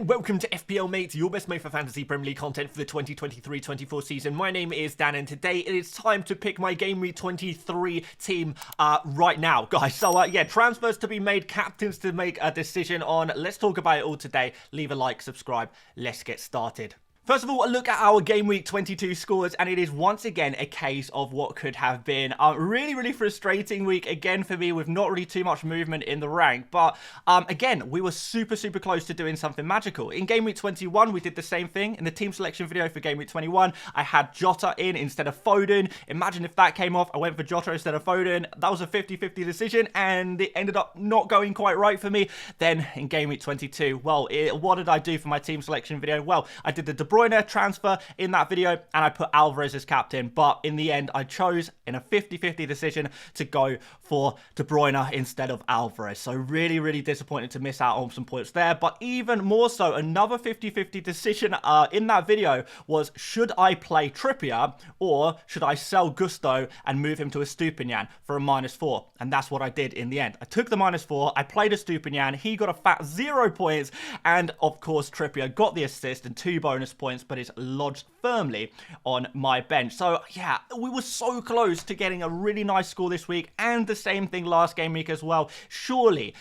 welcome to FPL Mate, your best mate for fantasy Premier League content for the 2023-24 season. My name is Dan, and today it is time to pick my Gameweek 23 team right now, guys. So, yeah, transfers to be made, captains to make a decision on. Let's talk about it all today. Leave a like, subscribe. Let's get started. First of all, a look at our Game Week 22 scores, and it is once again a case of what could have been a really frustrating week again for me, with not really too much movement in the rank. But again, we were super close to doing something magical. In Game Week 21, we did the same thing. In the team selection video for Game Week 21, I had Jota in instead of Foden. Imagine if that came off, I went for Jota instead of Foden. That was a 50-50 decision, and it ended up not going quite right for me. Then in Game Week 22, well, what did I do for my team selection video? Well, I did the De Bruyne transfer in that video, and I put Alvarez as captain, but in the end I chose in a 50-50 decision to go for De Bruyne instead of Alvarez. So really disappointed to miss out on some points there. But even more so, another 50-50 decision in that video was, should I play Trippier or should I sell Gusto and move him to a Stupinian for a -4? And that's what I did in the end. I took the -4, I played a Stupinian, he got a fat 0 points, and of course Trippier got the assist and 2 bonus points, but it's lodged firmly on my bench. So yeah, we were so close to getting a really nice score this week, and the same thing last game week as well. Surely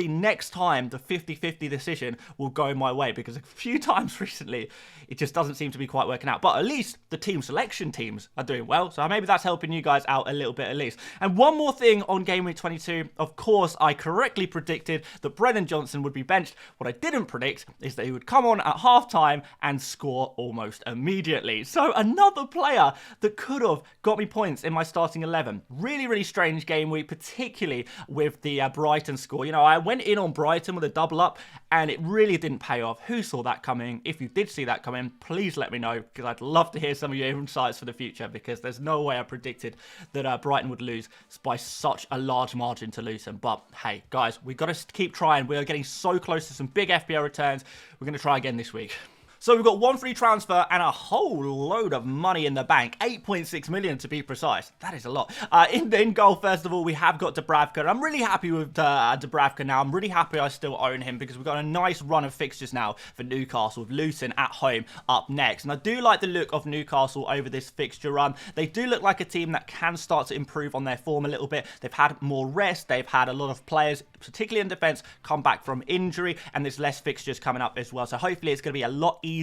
next time the 50-50 decision will go my way, because a few times recently it just doesn't seem to be quite working out. But at least the team selection teams are doing well, so maybe that's helping you guys out a little bit at least. And one more thing on Game Week 22, of course I correctly predicted that Brennan Johnson would be benched. What I didn't predict is that he would come on at half-time and score almost immediately. So another player that could have got me points in my starting 11. Really strange game week, particularly with the Brighton score. You know, I went in on Brighton with a double up, and it really didn't pay off. Who saw that coming? If you did see that coming, please let me know, because I'd love to hear some of your insights for the future, because there's no way I predicted that Brighton would lose by such a large margin to Luton. But hey, guys, we've got to keep trying. We are getting so close to some big FPL returns. We're going to try again this week. So we've got one free transfer and a whole load of money in the bank. 8.6 million to be precise. That is a lot. In goal, first of all, we have got Dubravka. And I'm really happy with Dubravka now. I'm really happy I still own him, because we've got a nice run of fixtures now for Newcastle, with Luton at home up next. And I do like the look of Newcastle over this fixture run. They do look like a team that can start to improve on their form a little bit. They've had more rest. They've had a lot of players, particularly in defence, come back from injury, and there's less fixtures coming up as well. So hopefully it's going to be a lot easier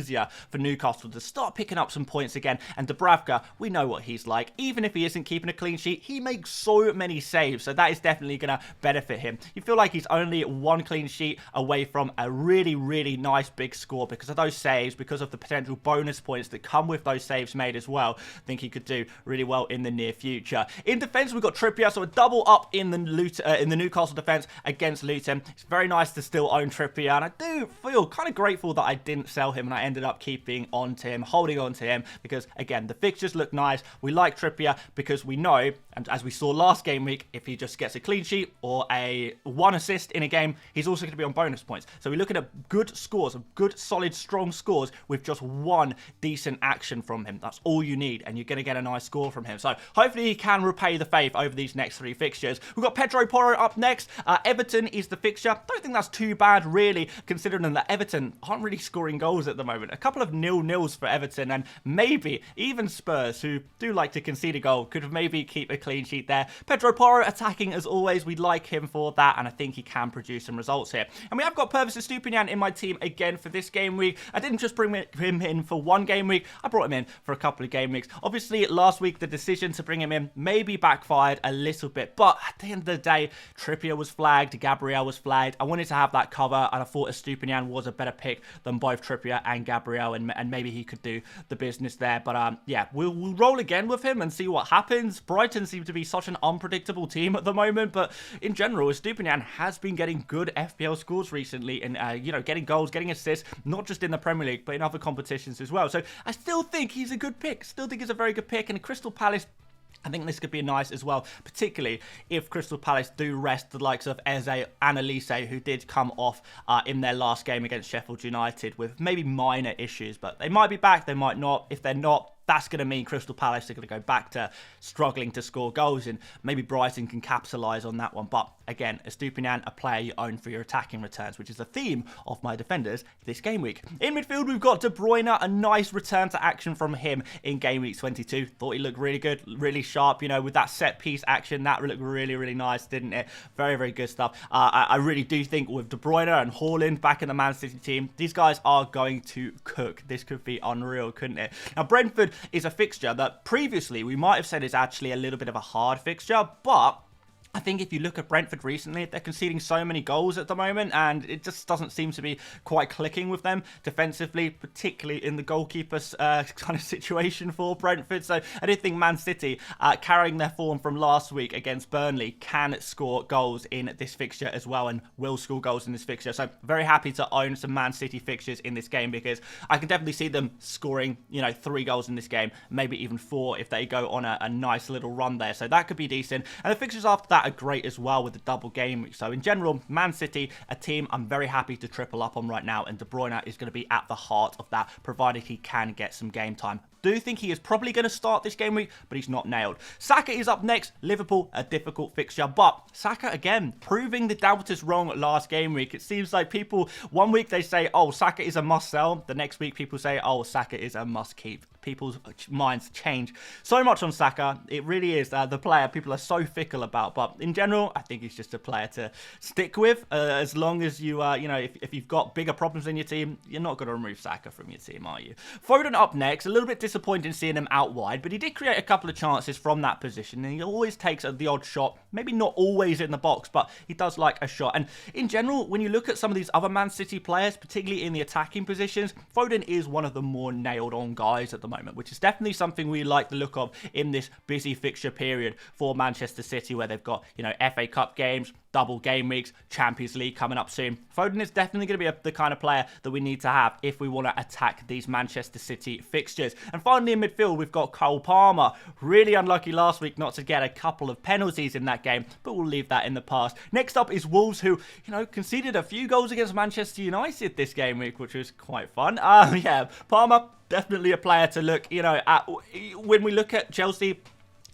for Newcastle to start picking up some points again. And Dubravka, we know what he's like. Even if he isn't keeping a clean sheet, he makes so many saves, so that is definitely going to benefit him. You feel like he's only one clean sheet away from a really nice big score because of those saves, because of the potential bonus points that come with those saves made as well. I think he could do really well in the near future. In defence, we've got Trippier, so a double up in the Newcastle defence against Luton. It's very nice to still own Trippier, and I do feel kind of grateful that I didn't sell him and I ended up keeping on to him, holding on to him, because again, the fixtures look nice. We like Trippier because we know, and as we saw last game week, if he just gets a clean sheet or a 1 assist in a game, he's also going to be on bonus points. So we're looking at good scores, good, solid, strong scores with just one decent action from him. That's all you need, and you're going to get a nice score from him. So hopefully he can repay the faith over these next 3 fixtures. We've got Pedro Porro up next. Everton is the fixture. Don't think that's too bad, really, considering that Everton aren't really scoring goals at the moment. A couple of 0-0s for Everton, and maybe even Spurs, who do like to concede a goal, could maybe keep a clean sheet there. Pedro Porro attacking as always. We'd like him for that, and I think he can produce some results here. And we have got Purvis Stupinian in my team again for this game week. I didn't just bring him in for one game week. I brought him in for a couple of game weeks. Obviously, last week, the decision to bring him in maybe backfired a little bit, but at the end of the day, Trippier was flagged, Gabriel was flagged. I wanted to have that cover, and I thought Stupinian was a better pick than both Trippier and Gabriel, and maybe he could do the business there. But yeah, we'll roll again with him and see what happens. Brighton seem to be such an unpredictable team at the moment, but in general, Stupinian has been getting good FPL scores recently, and you know, getting goals, getting assists, not just in the Premier League, but in other competitions as well. So I still think he's a good pick. Still think he's a very good pick, and Crystal Palace, I think this could be nice as well, particularly if Crystal Palace do rest the likes of Eze and Elise, who did come off in their last game against Sheffield United with maybe minor issues, but they might be back, they might not. If they're not, that's going to mean Crystal Palace are going to go back to struggling to score goals, and maybe Brighton can capitalise on that one. But again, Estupiñán, a player you own for your attacking returns, which is the theme of my defenders this game week. In midfield, we've got De Bruyne, a nice return to action from him in game week 22. Thought he looked really good, really sharp, you know, with that set piece action. That looked really, really nice, didn't it? Very, very good stuff. I really do think with De Bruyne and Haaland back in the Man City team, these guys are going to cook. This could be unreal, couldn't it? Now, Brentford is a fixture that previously we might have said is actually a little bit of a hard fixture, but I think if you look at Brentford recently, they're conceding so many goals at the moment, and it just doesn't seem to be quite clicking with them defensively, particularly in the goalkeeper's kind of situation for Brentford. So I do think Man City, carrying their form from last week against Burnley, can score goals in this fixture as well, and will score goals in this fixture. So very happy to own some Man City fixtures in this game, because I can definitely see them scoring, you know, 3 goals in this game, maybe even 4 if they go on a nice little run there. So that could be decent. And the fixtures after that are great as well with the double game week. So in general, Man City, a team I'm very happy to triple up on right now, and De Bruyne is going to be at the heart of that, provided he can get some game time. Do think he is probably going to start this game week, but he's not nailed. Saka is up next. Liverpool, a difficult fixture, but Saka again proving the doubters wrong last game week. It seems like people, one week they say, oh, Saka is a must sell. The next week people say, oh, Saka is a must keep. People's minds change so much on Saka. It really is the player people are so fickle about, but in general, I think he's just a player to stick with as long as you, you know, if you've got bigger problems in your team, you're not going to remove Saka from your team, are you? Foden up next. A little bit disappointing seeing him out wide, but he did create a couple of chances from that position, and he always takes the odd shot, maybe not always in the box, but he does like a shot. And in general, when you look at some of these other Man City players, particularly in the attacking positions, Foden is one of the more nailed on guys at the moment, which is definitely something we like the look of in this busy fixture period for Manchester City, where they've got, you know, FA Cup games, double game weeks, Champions League coming up soon. Foden is definitely going to be the kind of player that we need to have if we want to attack these Manchester City fixtures. And finally in midfield, we've got Cole Palmer. Really unlucky last week not to get a couple of penalties in that game, but we'll leave that in the past. Next up is Wolves, who, you know, conceded a few goals against Manchester United this game week, which was quite fun. Yeah, Palmer, definitely a player to look, you know, at. When we look at Chelsea,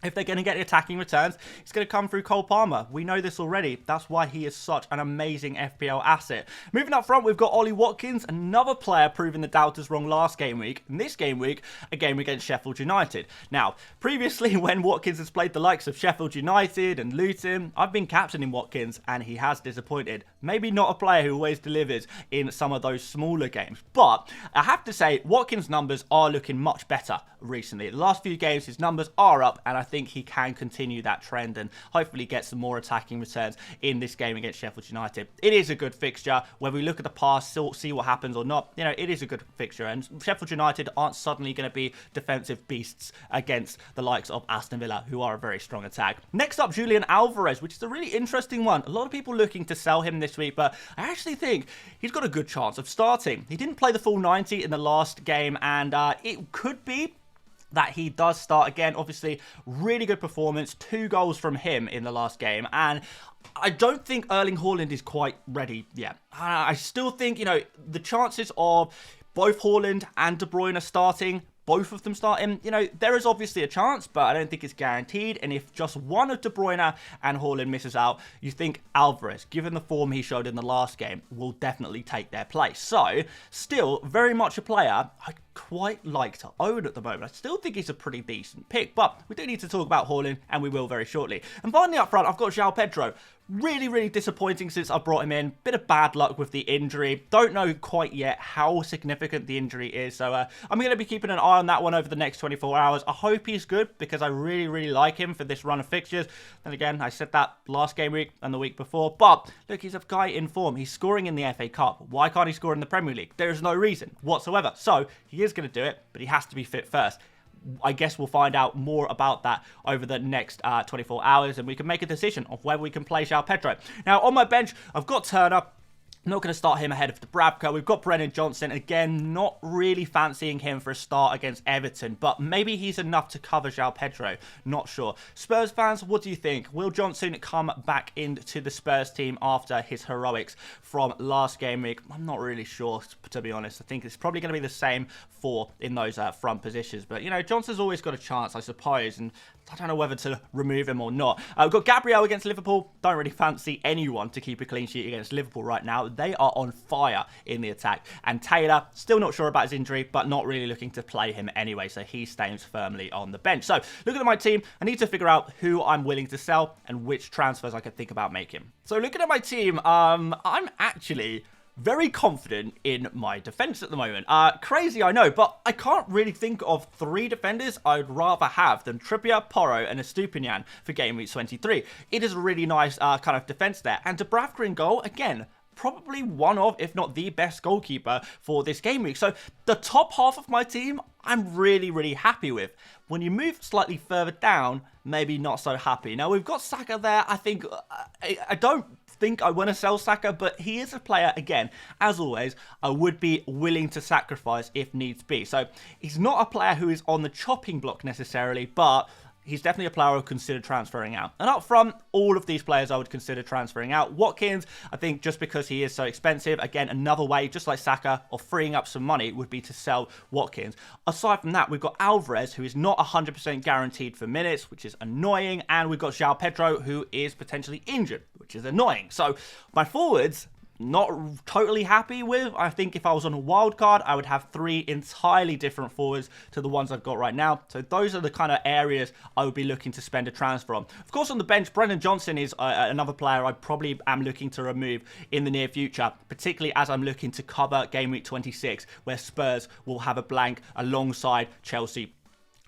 if they're going to get attacking returns, it's going to come through Cole Palmer. We know this already. That's why he is such an amazing FPL asset. Moving up front, we've got Ollie Watkins, another player proving the doubters wrong last game week. And this game week, a game against Sheffield United. Now, previously when Watkins has played the likes of Sheffield United and Luton, I've been captaining Watkins and he has disappointed. Maybe not a player who always delivers in some of those smaller games. But I have to say, Watkins' numbers are looking much better recently. The last few games, his numbers are up, and I think he can continue that trend and hopefully get some more attacking returns in this game against Sheffield United. It is a good fixture. Whether we look at the past, see what happens or not, you know, it is a good fixture, and Sheffield United aren't suddenly going to be defensive beasts against the likes of Aston Villa, who are a very strong attack. Next up, Julian Alvarez, which is a really interesting one. A lot of people looking to sell him this week, but I actually think he's got a good chance of starting. He didn't play the full 90 in the last game, and it could be that he does start again. Obviously, really good performance. 2 goals from him in the last game. And I don't think Erling Haaland is quite ready yet. I still think, you know, the chances of both Haaland and De Bruyne starting, both of them starting, you know, there is obviously a chance, but I don't think it's guaranteed. And if just one of De Bruyne and Haaland misses out, you think Alvarez, given the form he showed in the last game, will definitely take their place. So, still very much a player I'd quite like to own at the moment. I still think he's a pretty decent pick, but we do need to talk about Haaland, and we will very shortly. And finally up front, I've got João Pedro. Really, really disappointing since I brought him in. Bit of bad luck with the injury. Don't know quite yet how significant the injury is. So I'm going to be keeping an eye on that one over the next 24 hours. I hope he's good, because I really, really like him for this run of fixtures. Then again, I said that last game week and the week before. But look, he's a guy in form. He's scoring in the FA Cup. Why can't he score in the Premier League? There is no reason whatsoever. So he is going to do it, but he has to be fit first. I guess we'll find out more about that over the next 24 hours, and we can make a decision of whether we can play João Pedro. Now, on my bench, I've got Turner. I'm not going to start him ahead of Dubravka. We've got Brennan Johnson. Again, not really fancying him for a start against Everton, but maybe he's enough to cover João Pedro. Not sure. Spurs fans, what do you think? Will Johnson come back into the Spurs team after his heroics from last game week? I'm not really sure, to be honest. I think it's probably going to be the same in those front positions. But, you know, Johnson's always got a chance, I suppose, and I don't know whether to remove him or not. We've got Gabriel against Liverpool. Don't really fancy anyone to keep a clean sheet against Liverpool right now. They are on fire in the attack. And Taylor, still not sure about his injury, but not really looking to play him anyway, so he stays firmly on the bench. So, looking at my team, I need to figure out who I'm willing to sell and which transfers I could think about making. So, looking at my team, I'm actually very confident in my defense at the moment. Crazy, I know, but I can't really think of 3 defenders I'd rather have than Trippier, Porro, and Estupinian for Game Week 23. It is a really nice kind of defense there. And Dubravka in goal, again, probably one of, if not the best goalkeeper for this game week. So the top half of my team, I'm really, really happy with. When you move slightly further down, maybe not so happy. Now, we've got Saka there. I think, I don't think I want to sell Saka, but he is a player, again, as always, I would be willing to sacrifice if needs be. So he's not a player who is on the chopping block necessarily, but he's definitely a player I would consider transferring out. And up front, all of these players I would consider transferring out. Watkins, I think just because he is so expensive, again, another way, just like Saka, of freeing up some money would be to sell Watkins. Aside from that, we've got Alvarez, who is not 100% guaranteed for minutes, which is annoying. And we've got João Pedro, who is potentially injured, which is annoying. So my forwards, not totally happy with. I think if I was on a wild card, I would have 3 entirely different forwards to the ones I've got right now. So those are the kind of areas I would be looking to spend a transfer on. Of course, on the bench, Brennan Johnson is another player I probably am looking to remove in the near future, particularly as I'm looking to cover Game Week 26, where Spurs will have a blank alongside Chelsea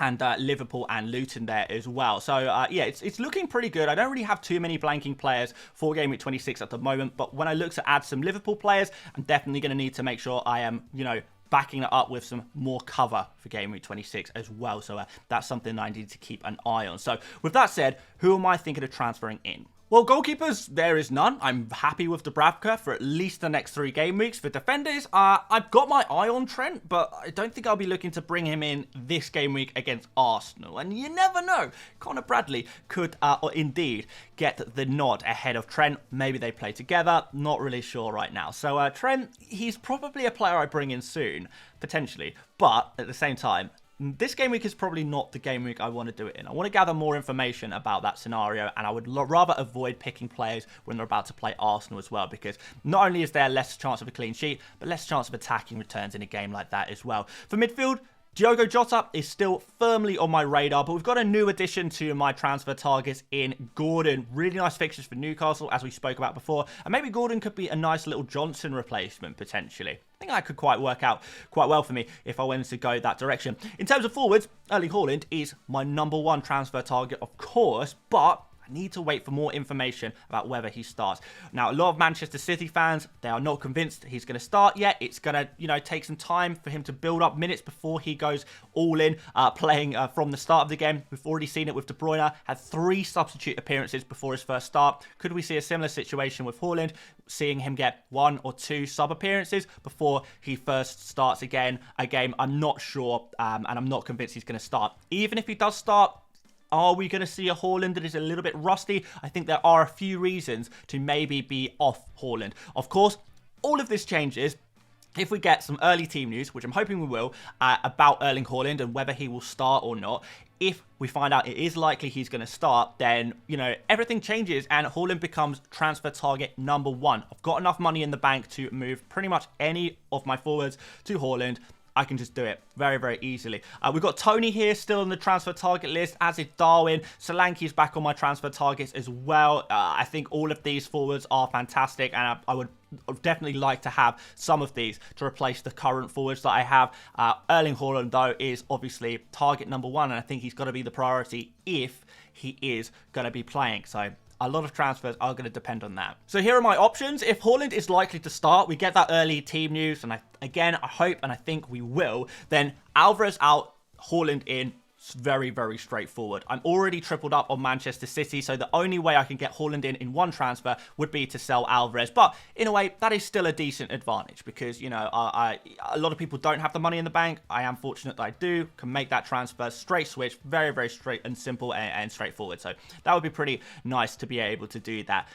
and Liverpool and Luton there as well. So, yeah, it's looking pretty good. I don't really have too many blanking players for Game Week 26 at the moment, but when I look to add some Liverpool players, I'm definitely going to need to make sure I am, you know, backing it up with some more cover for Game Week 26 as well. So, that's something I need to keep an eye on. So, with that said, who am I thinking of transferring in? Well, goalkeepers, there is none. I'm happy with Dubravka for at least the next 3 game weeks. For defenders, I've got my eye on Trent, but I don't think I'll be looking to bring him in this game week against Arsenal. And you never know. Connor Bradley could indeed get the nod ahead of Trent. Maybe they play together. Not really sure right now. So Trent, he's probably a player I bring in soon, potentially. But at the same time, this game week is probably not the game week I want to do it in. I want to gather more information about that scenario, and I would rather avoid picking players when they're about to play Arsenal as well, because not only is there less chance of a clean sheet, but less chance of attacking returns in a game like that as well. For midfield, Diogo Jota is still firmly on my radar, but we've got a new addition to my transfer targets in Gordon. Really nice fixtures for Newcastle, as we spoke about before. And maybe Gordon could be a nice little Johnson replacement, potentially. I think that could quite work out quite well for me if I went to go that direction. In terms of forwards, Erling Haaland is my #1 transfer target, of course, but need to wait for more information about whether he starts. Now, a lot of Manchester City fans, they are not convinced he's going to start yet. It's going to, you know, take some time for him to build up minutes before he goes all in, playing from the start of the game. We've already seen it with De Bruyne, had 3 substitute appearances before his first start. Could we see a similar situation with Haaland, seeing him get 1 or 2 sub appearances before he first starts again a game? I'm not sure, and I'm not convinced he's going to start. Even if he does start, are we going to see a Haaland that is a little bit rusty? I think there are a few reasons to maybe be off Haaland. Of course, all of this changes if we get some early team news, which I'm hoping we will, about Erling Haaland and whether he will start or not. If we find out it is likely he's going to start, then, you know, everything changes and Haaland becomes transfer target #1. I've got enough money in the bank to move pretty much any of my forwards to Haaland. I can just do it very, very easily. We've got Tony here still on the transfer target list, as is Darwin. Solanke's back on my transfer targets as well. I think all of these forwards are fantastic, and I would definitely like to have some of these to replace the current forwards that I have. Erling Haaland, though, is obviously target #1, and I think he's got to be the priority if he is going to be playing. So a lot of transfers are going to depend on that. So here are my options. If Haaland is likely to start, we get that early team news, and I hope and I think we will, then Alvarez out, Haaland in. It's very, very straightforward. I'm already tripled up on Manchester City, so the only way I can get Haaland in one transfer would be to sell Alvarez. But in a way, that is still a decent advantage because, you know, a lot of people don't have the money in the bank. I am fortunate that I do, can make that transfer, straight switch, very, very straight and simple and straightforward. So that would be pretty nice to be able to do that.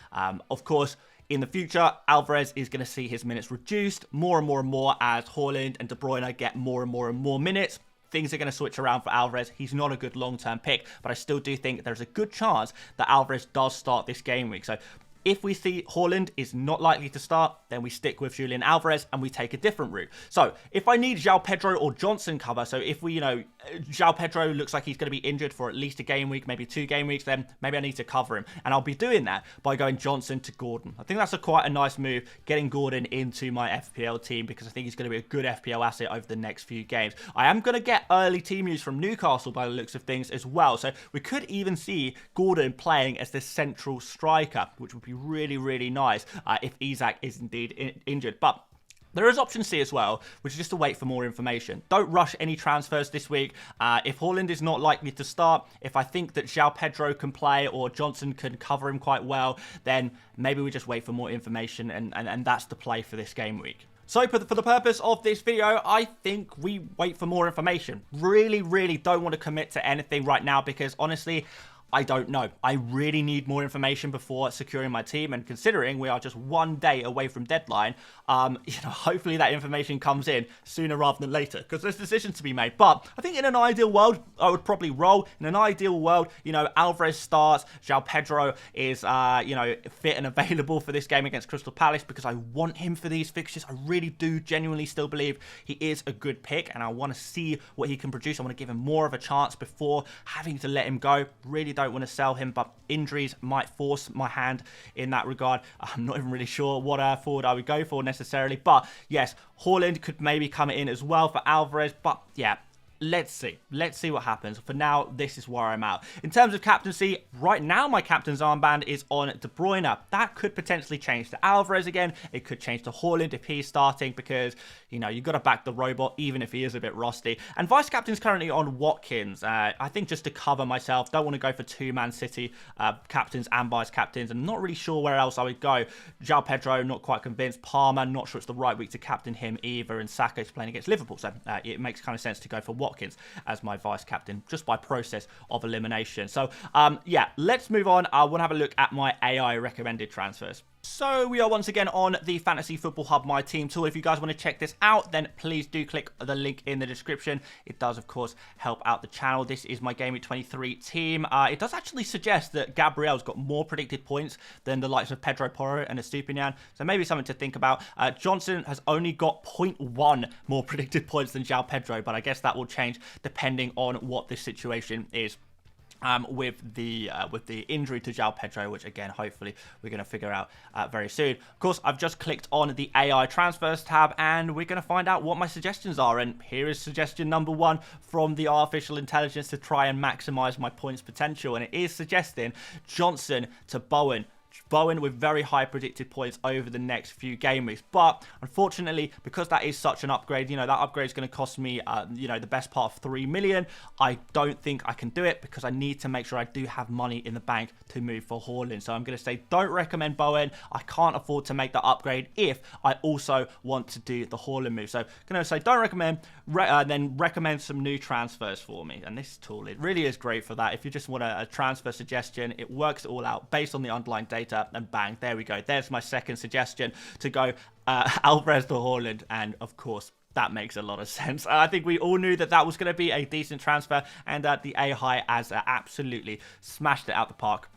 Of course, in the future, Alvarez is going to see his minutes reduced more and more and more as Haaland and De Bruyne get more and more minutes. Things are going to switch around for Alvarez. He's not a good long-term pick, but I still do think there's a good chance that Alvarez does start this game week. So if we see Haaland is not likely to start, then we stick with Julian Alvarez and we take a different route. So if I need João Pedro or Johnson cover, so if we, you know, João Pedro looks like he's going to be injured for at least a game week, maybe 2 game weeks, then maybe I need to cover him. And I'll be doing that by going Johnson to Gordon. I think that's quite a nice move, getting Gordon into my FPL team because I think he's going to be a good FPL asset over the next few games. I am going to get early team use from Newcastle by the looks of things as well. So we could even see Gordon playing as the central striker, which would be really, really nice if Isak is indeed injured. But there is option C as well, which is just to wait for more information. Don't rush any transfers this week. If Haaland is not likely to start, if I think that João Pedro can play or Johnson can cover him quite well, then maybe we just wait for more information and that's the play for this game week. So for the purpose of this video, I think we wait for more information. Really, really don't want to commit to anything right now because honestly, I don't know. I really need more information before securing my team, and considering we are just 1 day away from deadline, hopefully that information comes in sooner rather than later, because there's decisions to be made. But I think in an ideal world, I would probably roll. In an ideal world, Alvarez starts, João Pedro is, fit and available for this game against Crystal Palace, because I want him for these fixtures. I really do genuinely still believe he is a good pick, and I want to see what he can produce. I want to give him more of a chance before having to let him go. Really don't want to sell him, but injuries might force my hand in that regard. I'm not even really sure what forward I would go for necessarily, but yes, Haaland could maybe come in as well for Alvarez, but yeah, let's see what happens. For now, this is where I'm at. In terms of captaincy, right now my captain's armband is on De Bruyne. That could potentially change to Alvarez again. It could change to Haaland if he's starting, because you've got to back the robot even if he is a bit rusty. And vice captain's currently on Watkins. I think just to cover myself, don't want to go for 2 Man City captains and vice captains. I'm not really sure where else I would go. João Pedro, not quite convinced. Palmer, not sure it's the right week to captain him either. And Saka is playing against Liverpool, so it makes kind of sense to go for Watkins as my vice captain just by process of elimination. So yeah, let's move on. I want to have a look at my AI recommended transfers. So we are once again on the Fantasy Football Hub My Team tool. If you guys want to check this out, then please do click the link in the description. It does, of course, help out the channel. This is my Gameweek23 team. It does actually suggest that Gabriel's got more predicted points than the likes of Pedro Porro and Estupinian, so maybe something to think about. Johnson has only got 0.1 more predicted points than João Pedro, but I guess that will change depending on what this situation is. With the injury to João Pedro, which again, hopefully we're going to figure out very soon. Of course, I've just clicked on the AI transfers tab and we're going to find out what my suggestions are. And here is suggestion number 1 from the artificial intelligence to try and maximize my points potential. And it is suggesting Johnson to Bowen. Bowen with very high predicted points over the next few game weeks, but unfortunately, because that is such an upgrade, that upgrade is going to cost me the best part of 3 million. I don't think I can do it because I need to make sure I do have money in the bank to move for Haaland. So I'm going to say don't recommend Bowen. I can't afford to make that upgrade if I also want to do the Haaland move. So I'm going to say don't recommend, then recommend some new transfers for me. And this tool, it really is great for that. If you just want a transfer suggestion, it works it all out based on the underlying data, and bang, there we go. There's my second suggestion to go Alvarez to Haaland, and of course that makes a lot of sense. I think we all knew that was going to be a decent transfer, and the AI has absolutely smashed it out the park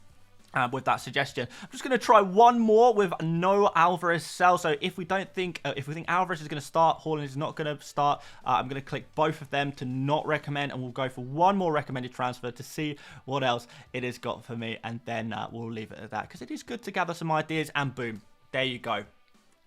with that suggestion. I'm just going to try one more with no Alvarez sell. So if we think Alvarez is going to start, Haaland is not going to start, I'm going to click both of them to not recommend, and we'll go for one more recommended transfer to see what else it has got for me, and then we'll leave it at that, because it is good to gather some ideas, and boom, there you go.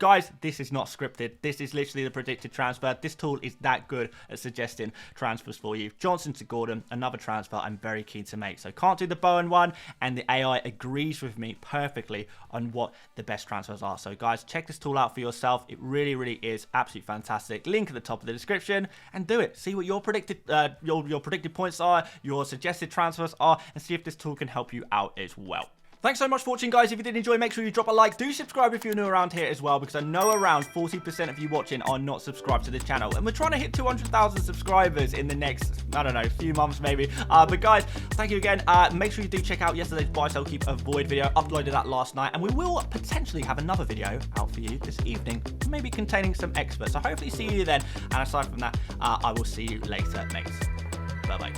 Guys, this is not scripted. This is literally the predicted transfer. This tool is that good at suggesting transfers for you. Johnson to Gordon, another transfer I'm very keen to make. So can't do the Bowen one, and the AI agrees with me perfectly on what the best transfers are. So guys, check this tool out for yourself. It really, really is absolutely fantastic. Link at the top of the description, and do it. See what your predicted your predicted points are, your suggested transfers are, and see if this tool can help you out as well. Thanks so much for watching, guys. If you did enjoy, make sure you drop a like. Do subscribe if you're new around here as well, because I know around 40% of you watching are not subscribed to this channel. And we're trying to hit 200,000 subscribers in the next, I don't know, few months maybe. But guys, thank you again. Make sure you do check out yesterday's buy, sell, keep, avoid video. Uploaded that last night. And we will potentially have another video out for you this evening, maybe containing some experts. So hopefully see you then. And aside from that, I will see you later, mates. Bye-bye.